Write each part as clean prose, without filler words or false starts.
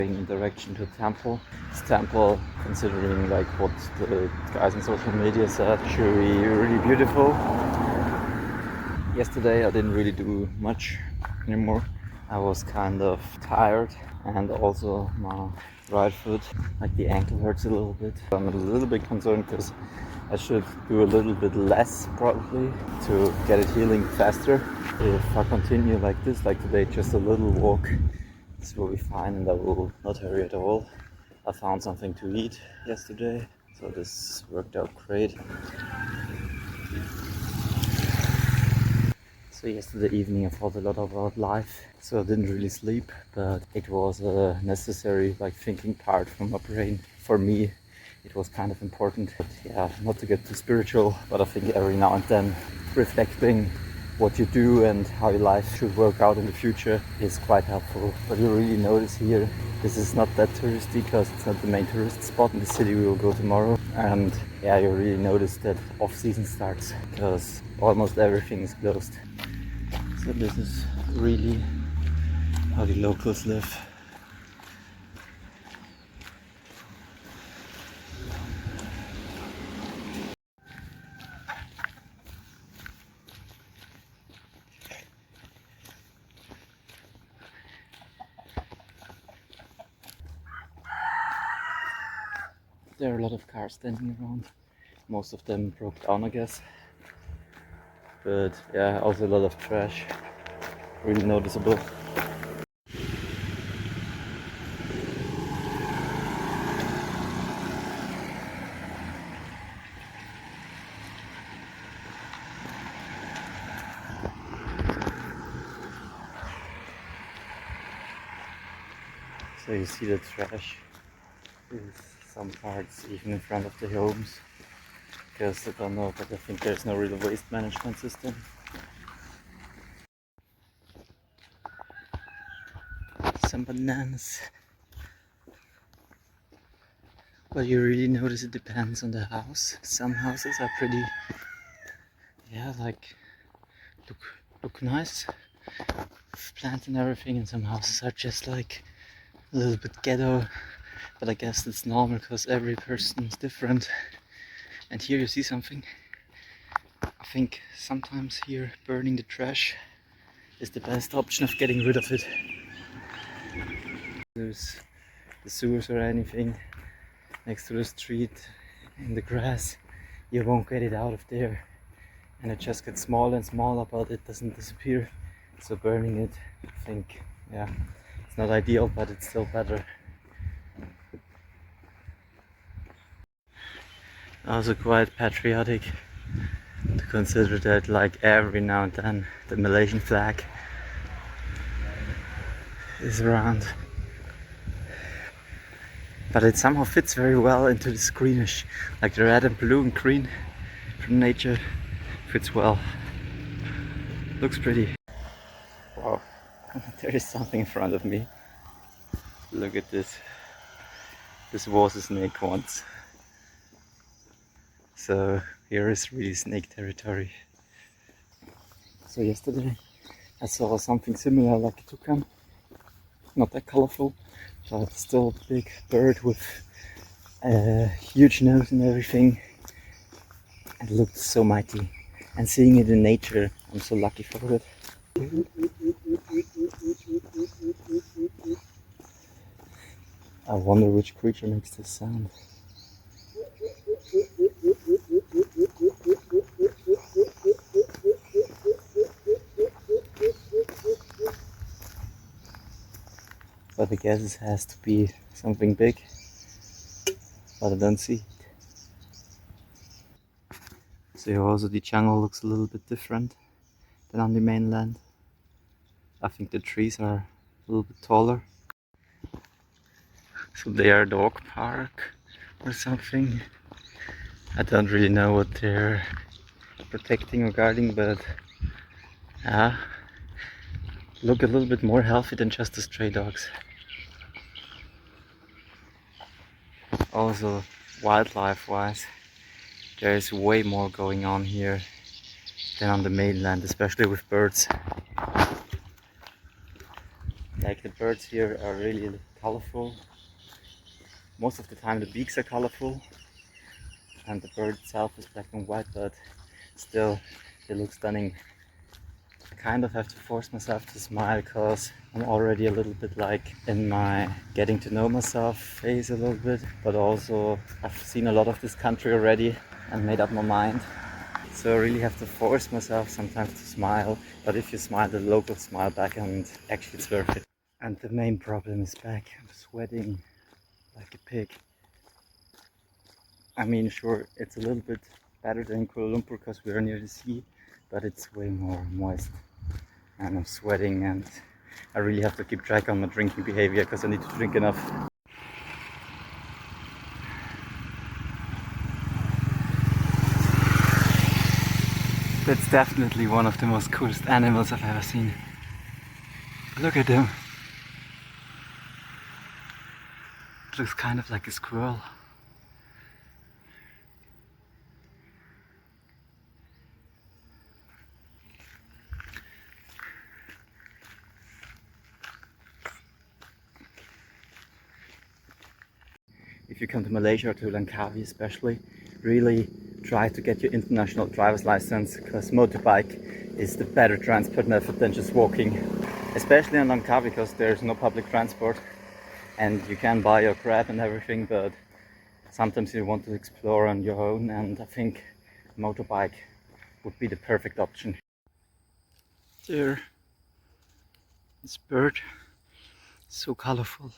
In direction to the temple. This temple, considering like what the guys on social media said, should be really beautiful. Yesterday I didn't really do much anymore. I was kind of tired, and also my right foot, like the ankle, hurts a little bit. I'm a little bit concerned because I should do a little bit less probably to get it healing faster. If I continue like this, like today, just a little walk, this will be fine and I will not hurry at all. I found something to eat yesterday, so this worked out great. So yesterday evening I thought a lot about life, so I didn't really sleep, but it was a necessary thinking part from my brain. For me it was kind of important. But yeah, not to get too spiritual, but I think every now and then reflecting what you do and how your life should work out in the future is quite helpful. But you really notice here, this is not that touristy because it's not the main tourist spot in the city we will go tomorrow. And yeah, you really notice that off-season starts because almost everything is closed. So this is really how the locals live. There are a lot of cars standing around. Most of them broke down, I guess. But yeah, also a lot of trash. Really noticeable. So you see the trash is some parts even in front of the homes. Because I don't know, but I think there's no real waste management system. Some bananas. But you really notice it depends on the house. Some houses are pretty, yeah, like look nice, plants and everything, and some houses are just like a little bit ghetto. But I guess it's normal because every person is different. And here you see something. I think sometimes here burning the trash is the best option of getting rid of it. There's the sewers or anything next to the street in the grass, you won't get it out of there, and it just gets smaller and smaller, but it doesn't disappear. So burning it, I think, yeah, it's not ideal, but it's still better. Also quite patriotic to consider that like every now and then the Malaysian flag is around. But it somehow fits very well into this greenish, like the red and blue and green from nature fits well. Looks pretty. Wow, there is something in front of me. Look at this. This was a snake once. So here is really snake territory. So yesterday I saw something similar like a toucan. Not that colorful, but still a big bird with a huge nose and everything. And it looked so mighty. And seeing it in nature, I'm so lucky for it. I wonder which creature makes this sound. But I guess it has to be something big, but I don't see it. So here also the jungle looks a little bit different than on the mainland. I think the trees are a little bit taller. So they are a dog park or something. I don't really know what they're protecting or guarding, but yeah, look a little bit more healthy than just the stray dogs. Also, wildlife wise, there is way more going on here than on the mainland, especially with birds. Like Like the birds here are really colorful. Most of the time the beaks are colorful and the bird itself is black and white, but still they look stunning. I kind of have to force myself to smile because I'm already a little bit like in my getting to know myself phase a little bit, but also I've seen a lot of this country already and made up my mind. So I really have to force myself sometimes to smile, but if you smile, the locals smile back and actually it's worth it. And the main problem is back. I'm sweating like a pig. I mean, sure, it's a little bit better than Kuala Lumpur because we are near the sea, but it's way more moist. And I'm sweating and I really have to keep track on my drinking behavior because I need to drink enough. That's definitely one of the most coolest animals I've ever seen. Look at him. It looks kind of like a squirrel. If you come to Malaysia or to Langkawi especially, really try to get your international driver's license because motorbike is the better transport method than just walking. Especially in Langkawi because there's no public transport and you can buy your Grab and everything, but sometimes you want to explore on your own and I think motorbike would be the perfect option. There, this bird, so colorful.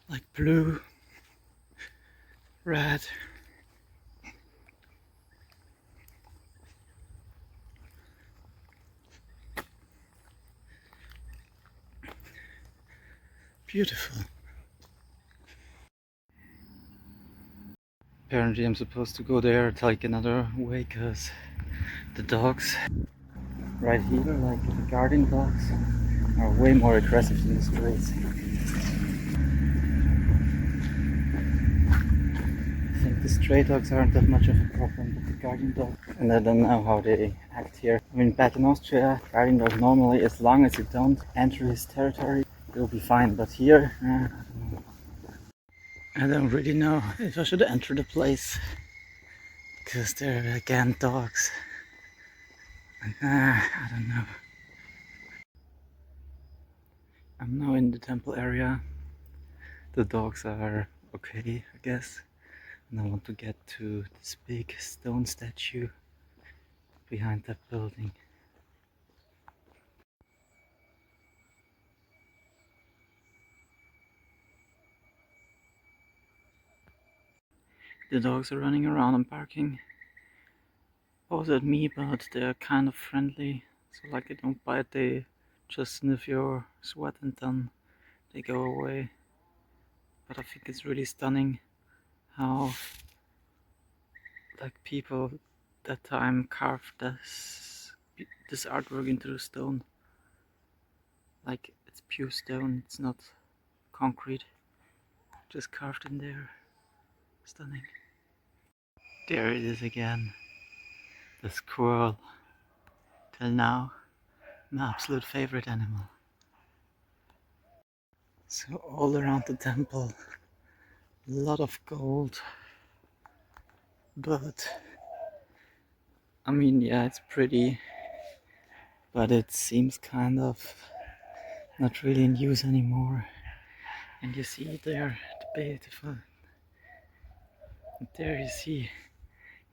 Like blue, red. Beautiful. Apparently I'm supposed to go there, take another way, because the dogs right here, like the guardian dogs, are way more aggressive in the streets. I think the stray dogs aren't that much of a problem, but the guardian dogs, and I don't know how they act here. I mean, back in Austria, guardian dogs normally, as long as you don't enter his territory, you'll be fine, but here, I don't really know if I should enter the place, because they're again dogs. I don't know. I'm now in the temple area. The dogs are okay, I guess. And I want to get to this big stone statue behind that building. The dogs are running around and barking both at me, but they're kind of friendly. So like they don't bite, they just sniff your sweat and then they go away. But I think it's really stunning how like people that time carved this artwork into the stone. Like it's pure stone, it's not concrete, just carved in there. Stunning. There it is again, the squirrel. Till now, my absolute favorite animal. So all around the temple, a lot of gold, but I mean, yeah, it's pretty, but it seems kind of not really in use anymore. And you see there, the beautiful, and there you see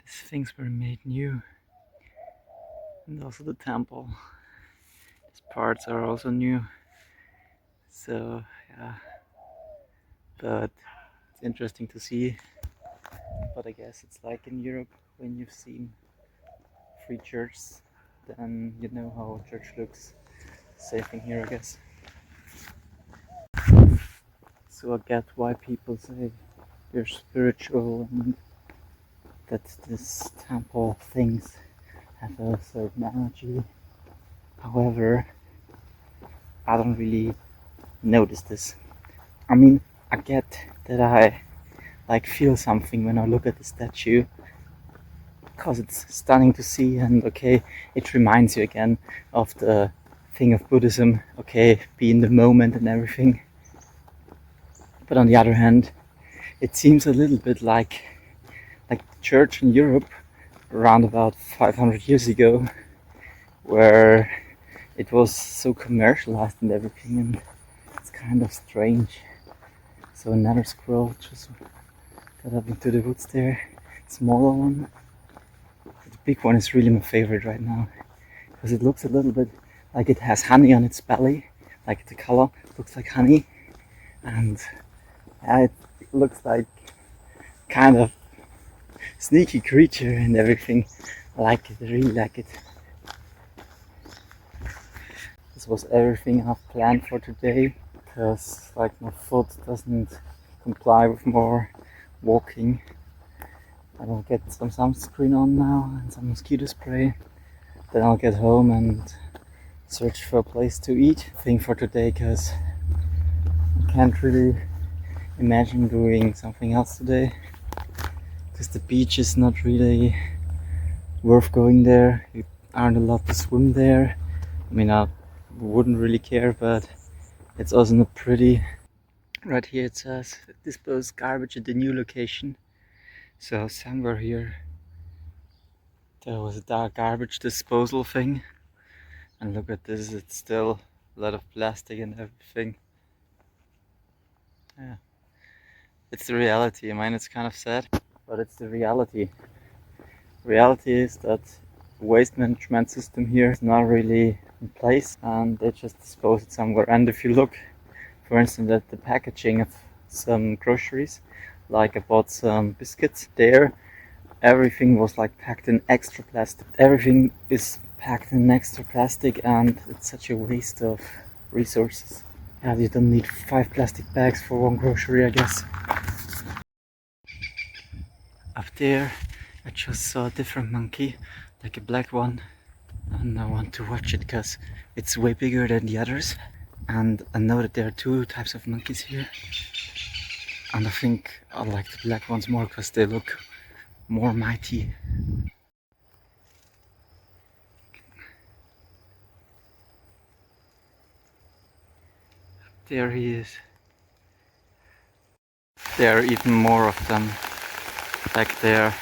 these things were made new, and also the temple. These parts are also new. So yeah, but it's interesting to see. But I guess it's like in Europe, when you've seen free church, then you know how a church looks. Same thing here, I guess. So I get why people say you're spiritual and that this temple things have a certain energy. However, I don't really notice this. I mean, I get that I like feel something when I look at the statue, because it's stunning to see, and okay, it reminds you again of the thing of Buddhism. Okay, be in the moment and everything. But on the other hand, it seems a little bit like the church in Europe around about 500 years ago, where it was so commercialized and everything, and it's kind of strange. So another squirrel just got up into the woods there. Smaller one. The big one is really my favorite right now, because it looks a little bit like it has honey on its belly, like the color looks like honey, and it looks like kind of sneaky creature and everything. I like it, I really like it. This was everything I've planned for today, because like my foot doesn't comply with more walking. I will get some sunscreen on now and some mosquito spray. Then I'll get home and search for a place to eat. Thing for today, because I can't really imagine doing something else today, because the beach is not really worth going there. You aren't allowed to swim there. I mean, I wouldn't really care, but it's also not pretty. Right here it says dispose garbage at the new location. So somewhere here there was a garbage disposal thing, and look at this, it's still a lot of plastic and everything. Yeah, it's the reality. I mean, it's kind of sad, but it's the reality. Reality is that the waste management system here is not really in place, and they just dispose it somewhere. And if you look, for instance, at the packaging of some groceries, like I bought some biscuits there, everything was like packed in extra plastic. Everything is packed in extra plastic, and it's such a waste of resources. Yeah, you don't need 5 plastic bags for one grocery, I guess. Up there I just saw a different monkey, like a black one, and I want to watch it because it's way bigger than the others. And I know that there are 2 types of monkeys here, and I think I like the black ones more because they look more mighty. There he is. There are even more of them back there.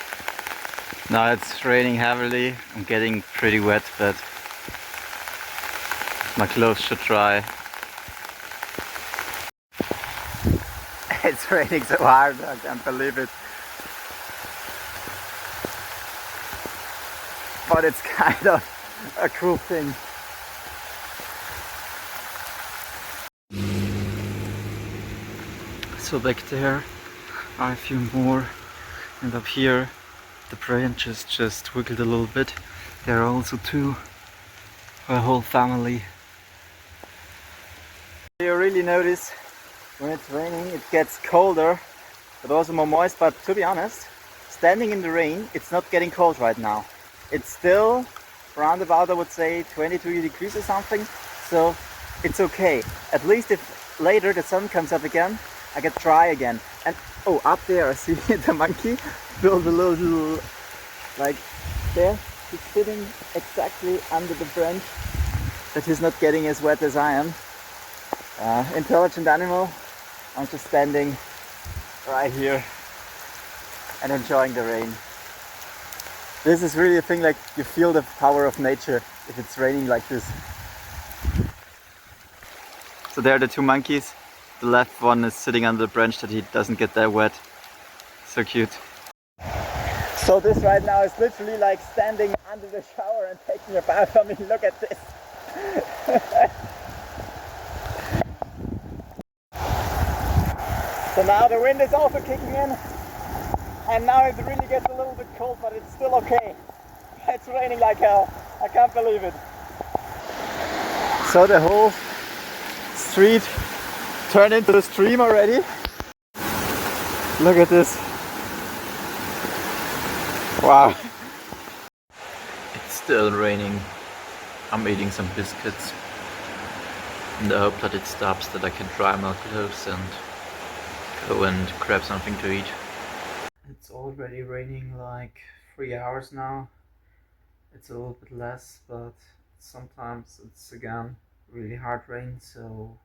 Now it's raining heavily. I'm getting pretty wet, but my clothes should dry. It's raining so hard, I can't believe it. But it's kind of a cool thing. So back there are a few more, and up here the branches just wiggled a little bit. There are also 2 for a whole family. You really notice when it's raining it gets colder, but also more moist. But to be honest, standing in the rain, it's not getting cold right now. It's still around about, I would say, 22 degrees or something, so it's okay. At least if later the sun comes up again, I get dry again. And oh, up there I see the monkey build a little, like there, he's sitting exactly under the branch that he's not getting as wet as I am. Intelligent animal. I'm just standing right here and enjoying the rain. This is really a thing, like you feel the power of nature if it's raining like this. So there are the 2 monkeys. The left one is sitting under the branch that he doesn't get that wet. So cute. So this right now is literally like standing under the shower and taking a bath. I mean, look at this. So now the wind is also kicking in, and now it really gets a little bit cold, but it's still okay. It's raining like hell. I can't believe it. So the whole street turned into a stream already. Look at this. Wow. It's still raining. I'm eating some biscuits in the hope that it stops, that I can dry my clothes and go and grab something to eat. It's already raining like 3 hours now. It's a little bit less, but sometimes it's again really hard rain, so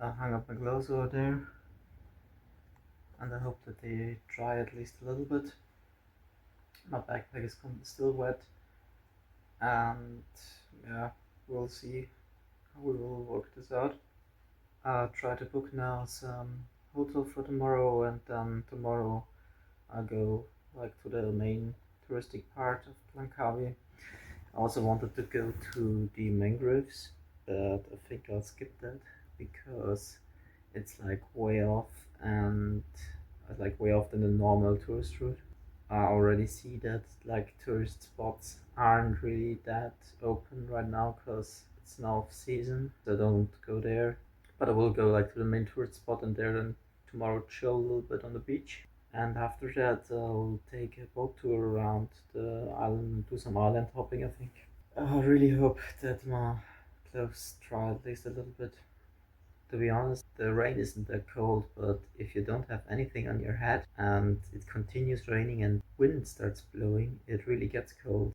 I hung up my clothes over there and I hope that they dry at least a little bit. My backpack is still wet, and yeah, we'll see how we will work this out. I'll try to book now some hotel for tomorrow, and then tomorrow I'll go like to the main touristic part of Langkawi. I also wanted to go to the mangroves, but I think I'll skip that because it's like way off and like way off than the normal tourist route. I already see that like tourist spots aren't really that open right now because it's now off season. So I don't go there, but I will go like to the main tourist spot and there then tomorrow chill a little bit on the beach. And after that, I'll take a boat tour around the island, do some island hopping, I think. I really hope that my clothes dry at least a little bit. To be honest, the rain isn't that cold, but if you don't have anything on your head and it continues raining and wind starts blowing, it really gets cold.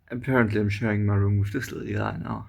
Apparently, I'm sharing my room with this little guy now.